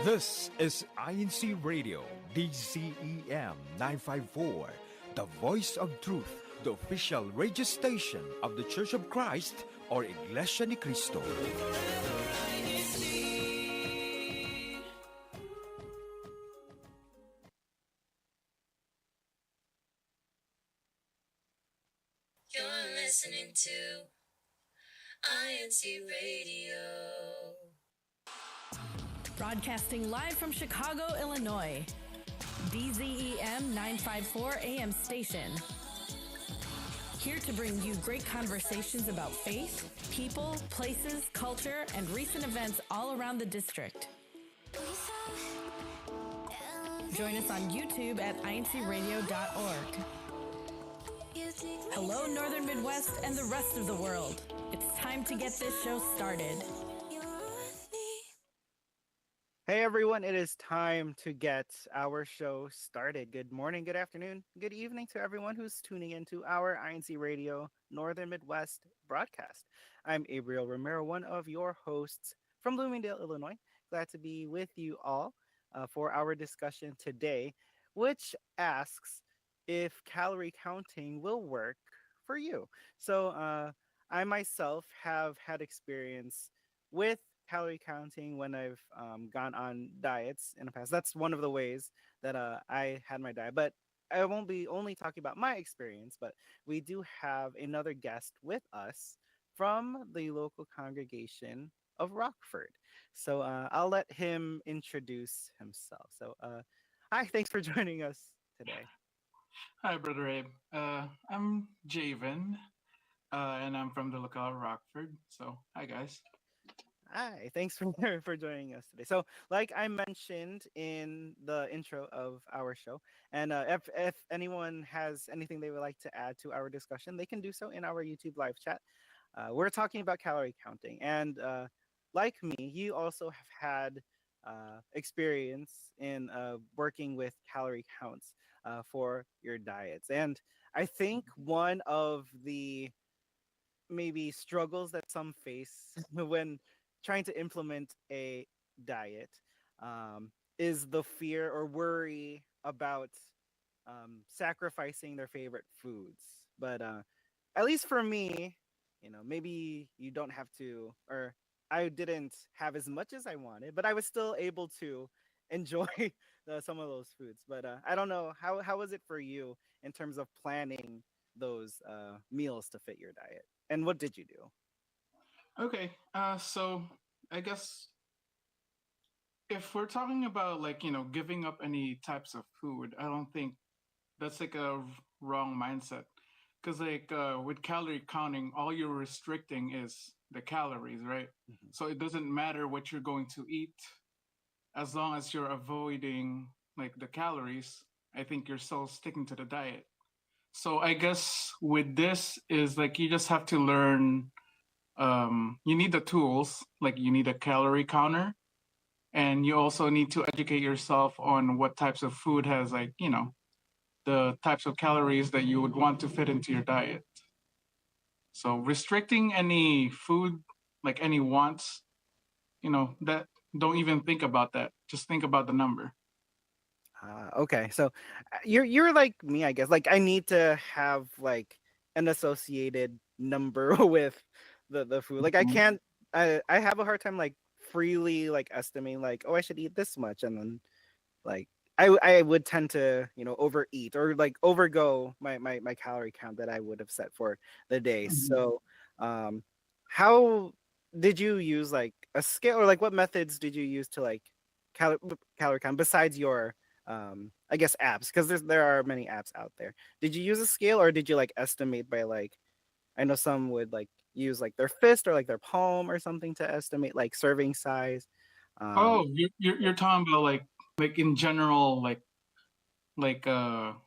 This is INCRadio, DCEM 954, the voice of truth, the official radio station of the Church of Christ or Iglesianicristo. You're listening to INCRadio. Broadcasting live from Chicago, Illinois. DZEM 954 AM station. Here to bring you great conversations about faith, people, places, culture, and recent events all around the district. Join us on YouTube at INCRadio.org. Hello, Northern Midwest and the rest of the world. It's time to get this show started. Hey everyone, it is time to get our show started. Good morning, good afternoon, good evening to everyone who's tuning into our INCRadio Northern Midwest broadcast. I'm Gabriel Romero, one of your hosts from Bloomingdale, Illinois. Glad to be with you all for our discussion today, which asks if calorie counting will work for you. So I myself have had experience with calorie counting when I've gone on diets in the past. That's one of the ways that I had my diet. But I won't be only talking about my experience, but we do have another guest with us from the local congregation of Rockford. So I'll let him introduce himself. So hi, thanks for joining us today. Hi, Brother Abe. I'm Javen, and I'm from the locale Rockford. So, hi, guys. Hi, thanks for joining us today. So, like I mentioned in the intro of our show, and if anyone has anything they would like to add to our discussion, they can do so in our YouTube live chat. We're talking about calorie counting, and like me, you also have had experience in working with calorie counts for your diets, and I think one of the maybe struggles that some face when trying to implement a diet is the fear or worry about sacrificing their favorite foods. But at least for me, maybe you don't have to, or I didn't have as much as I wanted, but I was still able to enjoy some of those foods. But I don't know, how was it for you in terms of planning those meals to fit your diet? And what did you do? Okay, so I guess if we're talking about giving up any types of food, I don't think that's like a wrong mindset. Because with calorie counting, all you're restricting is the calories, right? Mhm. So it doesn't matter what you're going to eat as long as you're avoiding like the calories. I think you're still sticking to the diet. So I guess with this is like you just have to learn. You need the tools, like you need a calorie counter, and you also need to educate yourself on what types of food has the types of calories that you would want to fit into your diet. So restricting any food, like any wants, that don't even think about that. Just think about the number. Okay, so you're like me, I guess. Like I need to have like an associated number with the food. Like I Mhm. can't. I have a hard time like freely like estimating like, oh, I should eat this much, and then like I would tend to overeat or like overgo my calorie count that I would have set for the day. Mhm. So how did you use like a scale, or like what methods did you use to like calorie count besides your I guess apps, because there are many apps out there. Did you use a scale, or did you like estimate by like, I know some would like use like their fist or like their palm or something to estimate like serving size. Oh, you're talking about like in general,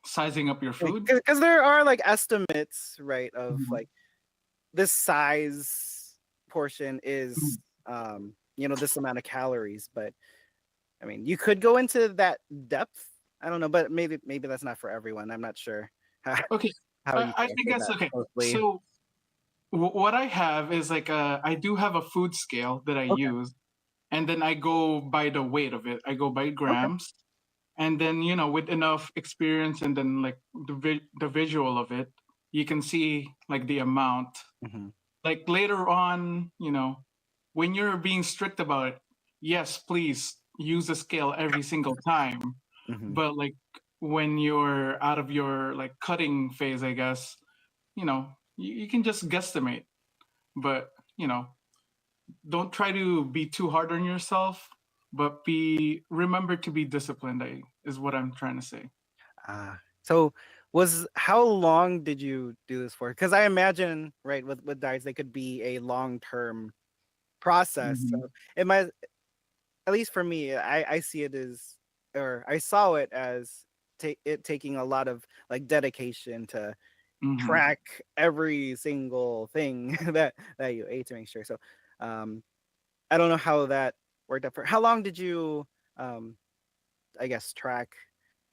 sizing up your food. Because there are like estimates, right, of Mhm. like this size portion is Mhm. this amount of calories. But I mean, you could go into that depth. I don't know, but maybe that's not for everyone. I'm not sure how, Okay, how you I answer guess that okay. closely. So what I have is I do have a food scale that I Okay. use, and then I go by the weight of it. I go by Okay. grams, and then with enough experience and then like the visual of it, you can see like the amount. Hmm. Like later on, when you're being strict about it, yes, please use a scale every single time. Hmm. But like when you're out of your like cutting phase, I guess, you can just guesstimate. But don't try to be too hard on yourself, but be remember to be disciplined. Is what I'm trying to say. So was how long did you do this for? Because I imagine, right, with diets, they could be a long-term process. Mm-hmm. So it might, at least for me, I see it as, or I saw it as it taking a lot of like dedication to Mm-hmm. track every single thing that you ate to make sure. So, um, I don't know how that worked out for. How long did you, um, I guess, track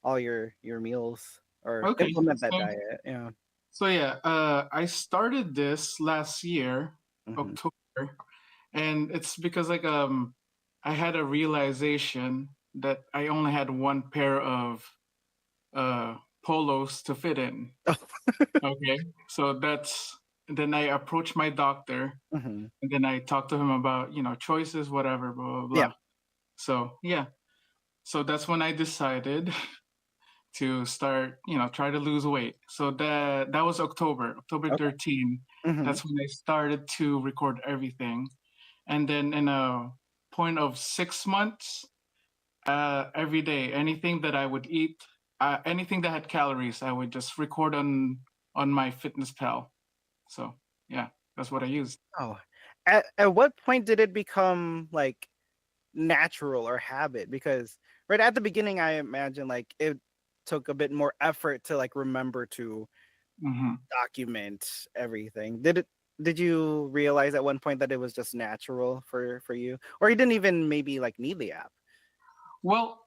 all your meals or Okay, implement that diet? Yeah. so yeah, I started this last year, Hmm. October, and it's because like I had a realization that I only had one pair of uh polos to fit in. Oh. Okay, so that's then I approached my doctor, Hmm. and then I talked to him about choices, whatever, blah blah Yeah. blah. So yeah, so that's when I decided to start, try to lose weight. So that was October Okay. 13. Hmm. That's when I started to record everything. And then in a point of 6 months, every day, anything that I would eat, anything that had calories, I would just record on my Fitness Pal. So yeah, that's what I used. Oh, at what point did it become like natural or habit? Because right at the beginning, I imagine like it took a bit more effort to like remember to Hmm. document everything. Did you realize at one point that it was just natural for you, or you didn't even maybe like need the app? Well,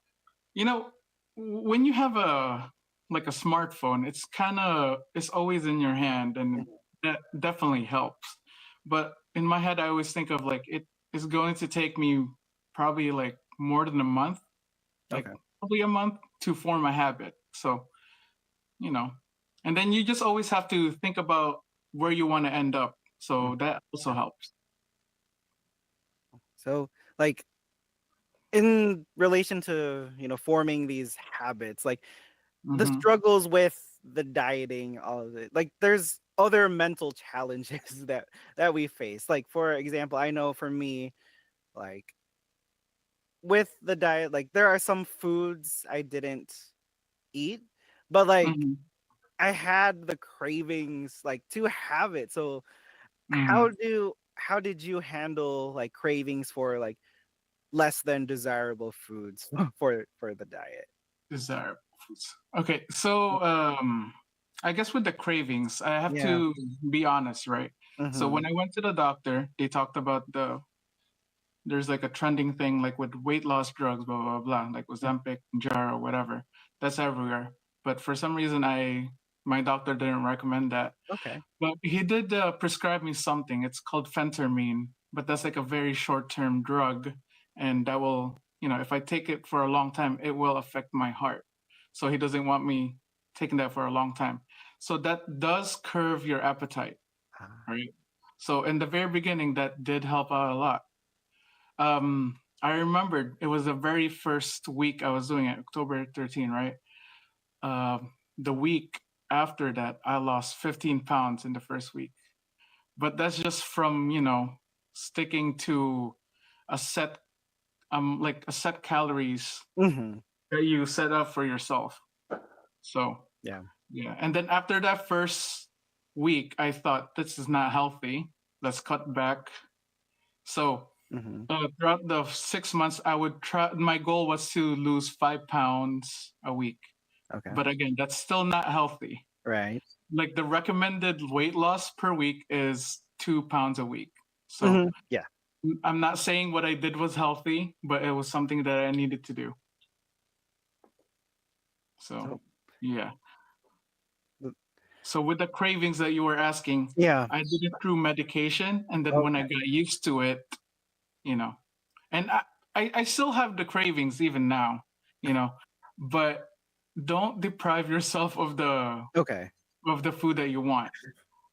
you know, when you have a smartphone, it's always in your hand, and Mhm. that definitely helps. But in my head, I always think of like it is going to take me probably like more than a month, like Okay. probably a month to form a habit. So, you know, and then you just always have to think about where you want to end up. Mm. So that also Yeah. helps. So like in relation to forming these habits, like the Hmm. struggles with the dieting, all of it, like there's other mental challenges that we face. Like for example, I know for me, like with the diet, like there are some foods I didn't eat, but like Hmm. I had the cravings like to have it. So Hmm. how did you handle like cravings for like less than desirable foods for the diet? Desirable foods. Okay, so I guess with the cravings, I have Yeah. to be honest, right? So Mm-hmm. when I went to the doctor, they talked about there's like a trending thing like with weight loss drugs, blah blah blah, like Ozempic, Jaro, whatever. That's everywhere. But for some reason, my doctor didn't recommend that. Okay. But he did prescribe me something. It's called phentermine, but that's like a very short-term drug, and that will, if I take it for a long time, it will affect my heart. So he doesn't want me taking that for a long time. So that does curve your appetite, Ah. right? So in the very beginning, that did help out a lot. I remembered it was the very first week I was doing it, October 13, right? The week after that, I lost 15 pounds in the first week, but that's just from sticking to a set like a set calories Mm-hmm. that you set up for yourself. So Yeah. yeah, and then after that first week, I thought this is not healthy, let's cut back. So Mm-hmm. throughout the 6 months, I would try, my goal was to lose 5 pounds a week, Okay. but again, that's still not healthy. Right. Like the recommended weight loss per week is 2 pounds a week. So Mm-hmm. Yeah. I'm not saying what I did was healthy, but it was something that I needed to do. So, So yeah. th- So with the cravings that you were asking, yeah. I did it through medication, and then when I Okay. got used to it, you know, and I still have the cravings even now, you know, but don't deprive yourself Okay. of the food that you want,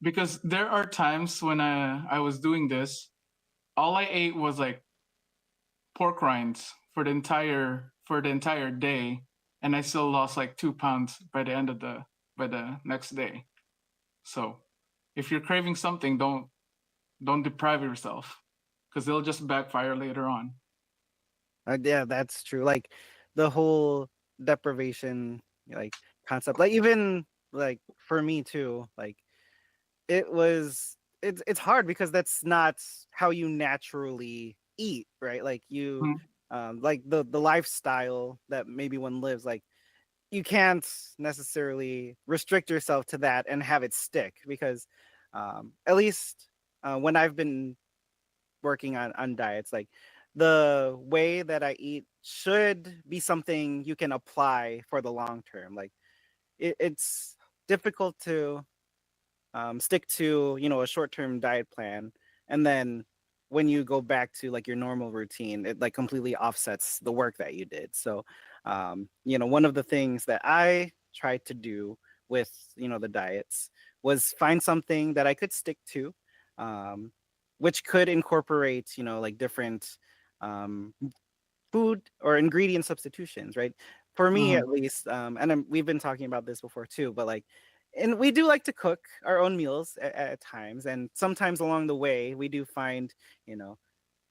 because there are times when I was doing this, all I ate was like pork rinds for the entire day, and I still lost like 2 pounds by the end of the by the next day. So if you're craving something, don't deprive yourself, because it'll just backfire later on. Yeah, that's true. Like the whole deprivation, like concept. Like even like for me too. Like it's hard because that's not how you naturally eat, right? Like you, Mhm. like the lifestyle that maybe one lives. Like you can't necessarily restrict yourself to that and have it stick because, at least when I've been working on diets, like the way that I eat should be something you can apply for the long term. Like it's difficult to stick to, a short term diet plan, and then when you go back to like your normal routine, it like completely offsets the work that you did. So, one of the things that I tried to do with the diets was find something that I could stick to, um, which could incorporate like different um, food or ingredient substitutions, right? For me, Mhm. at least, and we've been talking about this before too, but like, and we do like to cook our own meals at times, and sometimes along the way, we do find, you know,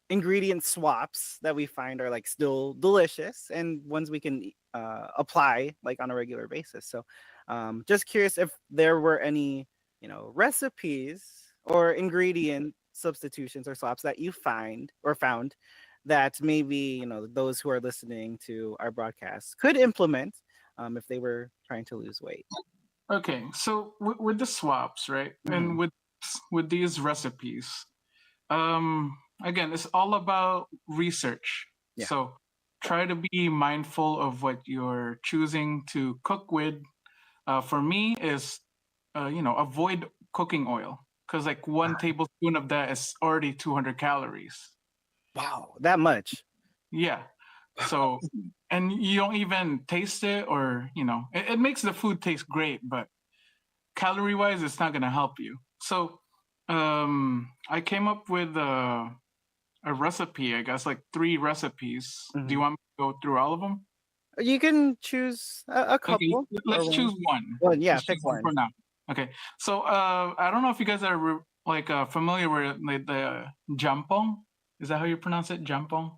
ingredient swaps that we find are like still delicious and ones we can apply like on a regular basis. So, just curious if there were any, recipes or ingredient substitutions or swaps that you find or found that maybe those who are listening to our broadcast could implement, if they were trying to lose weight. Okay, so with the swaps, right, Hmm. and with these recipes, again, it's all about research. Yeah. So try to be mindful of what you're choosing to cook with. For me, is avoid cooking oil, because like one tablespoon of that is already 200 calories. Wow, that much. Yeah. So, and you don't even taste it, or it makes the food taste great, but calorie wise, it's not gonna help you. So, I came up with a recipe. I guess like 3 recipes. Do you Hmm. want me to go through all of them? You can choose a Okay, couple or let's choose one. one. One, yeah, Let's pick choose one one. for now. Okay. So, I don't know if you guys are familiar with like the jampong. Is that how you pronounce it? Jampong.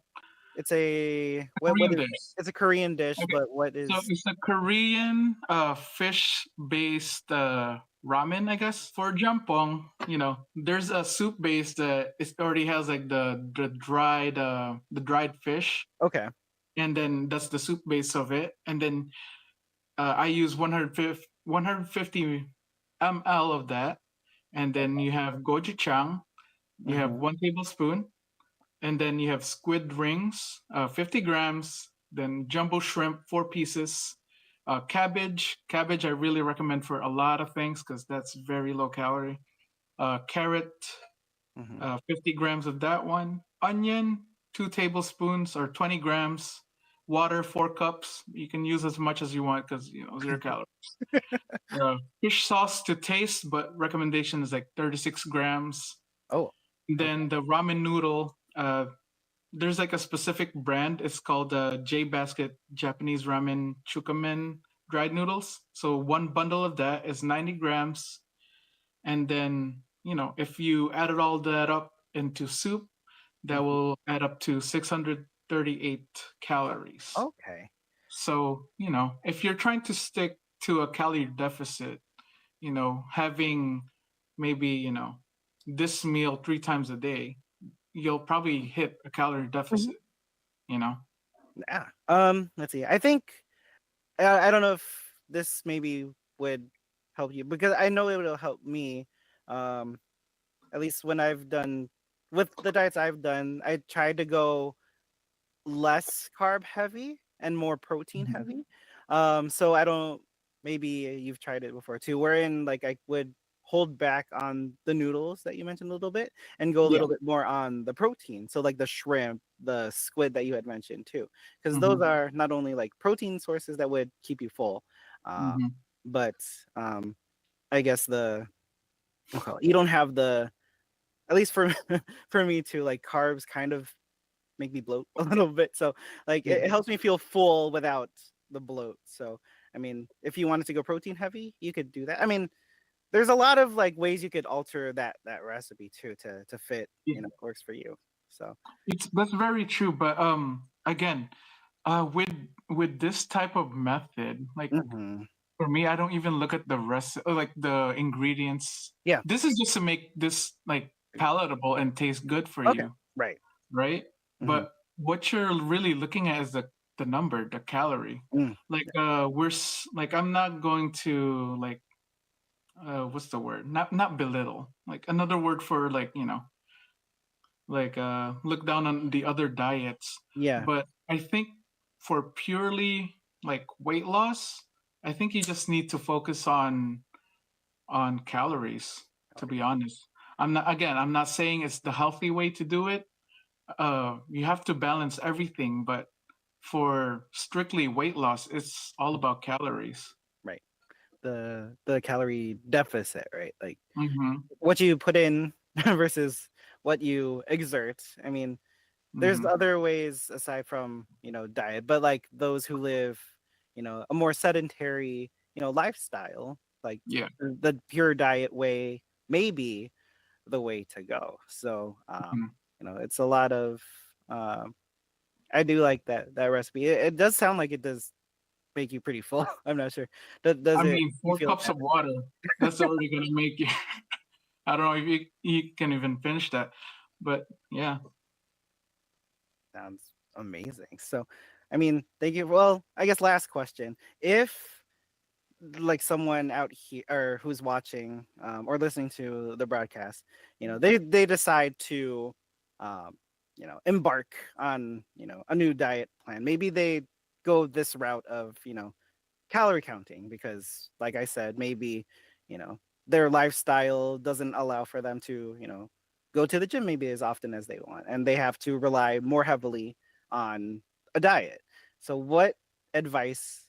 It's a what Korean is dish. it's a Korean dish, Okay. but what So is it's a Korean fish based ramen, I guess. For jampong, there's a soup base that it already has like the dried fish, okay. and then that's the soup base of it. And then I use 150 ml of that, and then you have gochujang. You have Hmm. 1 tablespoon, and then you have squid rings, 50 grams, then jumbo shrimp, 4 pieces, cabbage I really recommend for a lot of things because that's very low calorie, carrot, Hmm. 50 grams of that one, onion, 2 tablespoons or 20 grams, water, 4 cups. You can use as much as you want because 0 calories. Fish sauce to taste, but recommendation is like 36 grams. Oh, okay. Then the ramen noodle, there's like a specific brand. It's called J Basket Japanese Ramen Chukamen dried noodles. So one bundle of that is 90 grams. And then, if you added all that up into soup, that Mhm. will add up to 638 calories. Okay. So, if you're trying to stick to a calorie deficit, having maybe, this meal 3 times a day, you'll probably hit a calorie Mhm. deficit, you know? Yeah. Let's see. I think I don't know if this maybe would help you because I know it will help me. Um, at least when I've done with the diets I've done, I tried to go less carb heavy and more protein Mhm. heavy. So I don't maybe you've tried it before too, wherein like I would hold back on the noodles that you mentioned a little bit and go a Yeah. little bit more on the protein. So like the shrimp, the squid that you had mentioned too, because those Mm-hmm. are not only like protein sources that would keep you full, uh, Mm-hmm. but I guess you don't have the, at least for for me too, like carbs kind of make me bloat a little bit. So like Yeah. it helps me feel full without the bloat. So I mean, if you wanted to go protein heavy, you could do that. I mean, there's a lot of like ways you could alter that recipe too to fit, Yeah. works for you. So That's very true. But again, with this type of method, like mhm. for me, I don't even look at the rest, like the ingredients. Yeah. This is just to make this like palatable and taste good for Okay. you, Right. right? Mhm. But what you're really looking at is the number, the calorie. Mm. Like like I'm not going to like what's the word? Not belittle. Like another word for like like look down on the other diets. Yeah. But I think for purely like weight loss, I think you just need to focus on calories, to be honest. I'm not saying it's the healthy way to do it. You have to balance everything, but for strictly weight loss, it's all about calories. Right. The calorie deficit, right? Like Mm-hmm. what you put in versus what you exert. I mean, there's Mm-hmm. other ways aside from, diet, but like those who live, a more sedentary, lifestyle, like Yeah. the pure diet way may be the way to go. So, Mhm. it's a lot of, I do like that recipe. It does sound like it does make you pretty full. I'm not sure. Does I it mean, you four feel cups that? of water, that's already gonna make you. I don't know if you can even finish that, but yeah. Sounds amazing. So, I mean, thank you. Well, I guess last question. If like someone out here or who's watching or listening to the broadcast, they decide to embark on, a new diet plan. Maybe they go this route of, calorie counting because like I said, maybe, you know, their lifestyle doesn't allow for them to, go to the gym maybe as often as they want and they have to rely more heavily on a diet. So what advice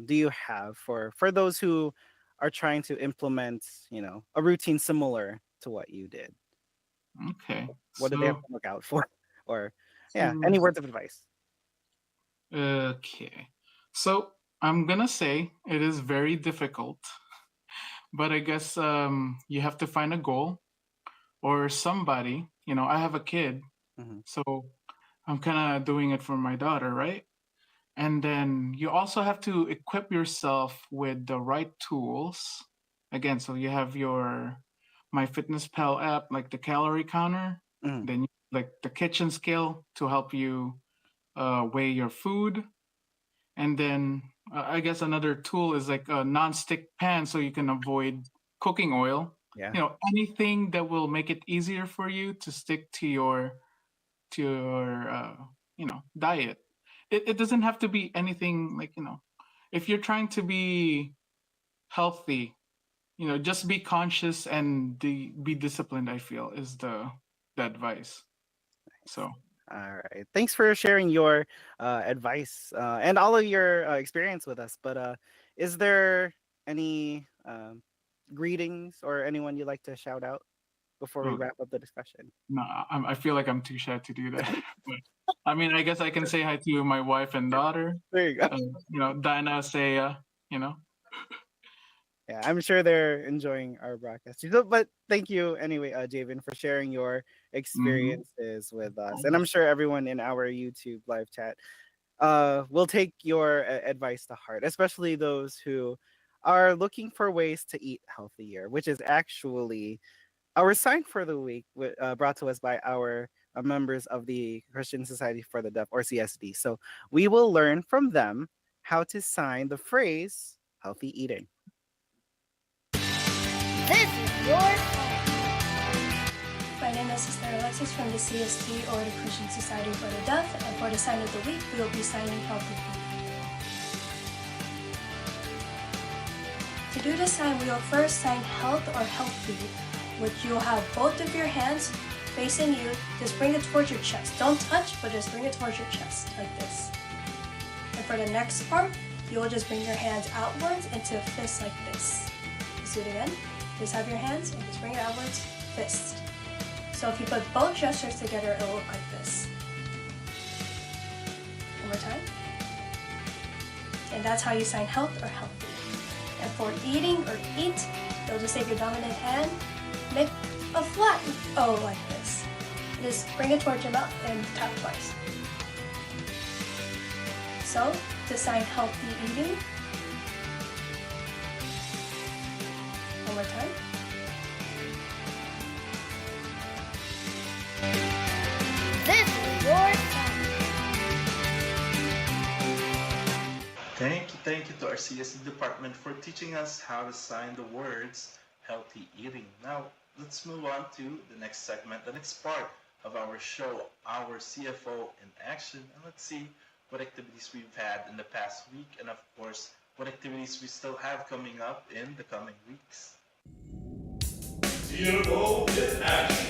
do you have for those who are trying to implement, a routine similar to what you did? Okay. What do they have So to look out for? Or yeah, so any words of advice? okay. So I'm gonna say it is very difficult, but I guess you have to find a goal or somebody. I have a kid, Hmm. so I'm kind of doing it for my daughter, right? And then you also have to equip yourself with the right tools. Again, so you have your My Fitness Pal app, like the calorie counter, Hmm. then like the kitchen scale to help you weigh your food, and then I guess another tool is like a non-stick pan, so you can avoid cooking oil. Yeah. Anything that will make it easier for you to stick to your diet. It doesn't have to be anything like if you're trying to be healthy, just be conscious and be disciplined, I feel is the advice. So All right. Thanks for sharing your advice and all of your experience with us. But is there any greetings or anyone you'd like to shout out before we oh, wrap up the discussion? no, I feel like I'm too shy to do that. But I mean, I guess I can say hi to my wife and daughter. There you go. Dinah, Saya, you know. Yeah, I'm sure they're enjoying our broadcast. But thank you anyway, Javen, for sharing your Mm-hmm. experiences with us. And I'm sure everyone in our YouTube live chat will take your advice to heart, especially those who are looking for ways to eat healthier, which is actually our sign for the week, brought to us by our members of the Christian Society for the Deaf, or CSD. So we will learn from them how to sign the phrase healthy eating. This is your home. My name is Sister Alexis from the CST, or the Christian Society for the Deaf, and for the sign of the week, we will be signing healthy food. To To do this sign, we will first sign health or healthy, which you'll have both of your hands facing you. Just bring it towards your chest. Don't touch, but just bring it towards your chest, like this. And for the next part, you'll just bring your hands outwards into a fist like this. Let's do it again. Just have your hands and just bring it outwards, fist. So if you put both gestures together, it'll look like this. One more time. And that's how you sign health or healthy. And for eating or eat, you'll just take your dominant hand, make a flat O like this. Just bring it towards your mouth and tap twice. So, to sign healthy eating, one more time. This is your time. Thank you to our CSE department for teaching us how to sign the words healthy eating. Now, let's move on to the next segment, the next part of our show, our CFO in action. And let's see what activities we've had in the past week, and of course, what activities we still have coming up in the coming weeks. CFO in action.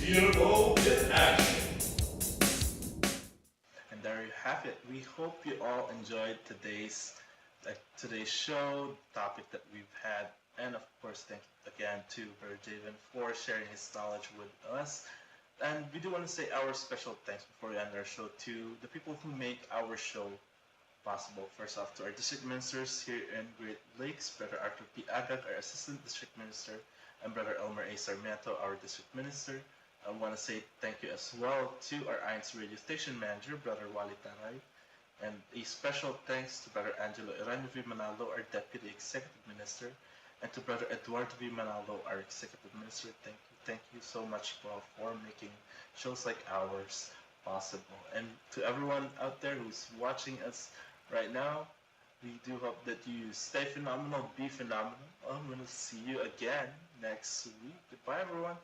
CFO in action. And there you have it. We hope you all enjoyed today's show, topic that we've had, and of course, thank you again to Brother Javen for sharing his knowledge with us. And we do want to say our special thanks before we end our show to the people who make our show possible. First off, to our district ministers here in Great Lakes, Brother Arthur P. Agag, our assistant district minister, and Brother Elmer A. Sarmiento, our district minister. I want to say thank you as well to our INCRadio station manager, Brother Wally Taray, and a special thanks to Brother Angelo Iranio V. Manalo, our deputy executive minister, and to Brother Eduardo V. Manalo, our executive minister. Thank you so much for making shows like ours possible. And to everyone out there who's watching us right now, we do hope that you stay phenomenal, be phenomenal. I'm going to see you again next week. Goodbye, everyone.